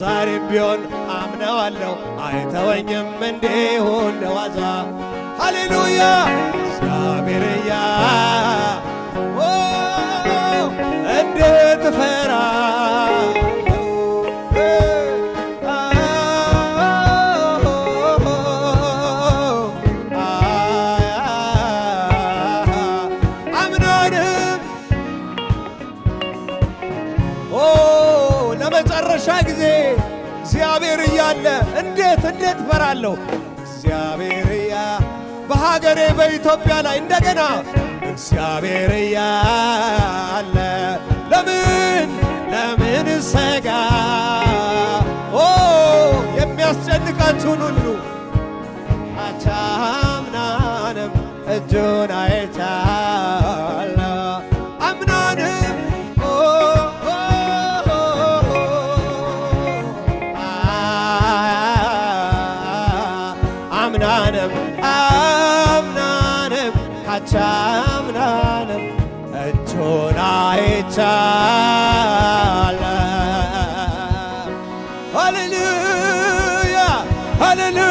ዛሬም ቢሆን አምነዋለሁ አይተወኝም እንዲሁ እንደዋዛ ሃሌሉያ እግዚአብሔርያ እንዴት ፈራ ለመጨረሻ ጊዜ እግዚአብሔር እያለ እንዴት ፈራለሁ እግዚአብሔር በሀገሬ በኢትዮጵያ ላይ እንደገና እግዚአብሔር እያለ ለምን ሰጋ የሚያስጨንቃችሁን ሁሉ አቻምናንም እጁን አይቻለ አምናንም አምናንም አቻምናንም እጁን አይቻለ ሃሌሉያ ሃሌሉያ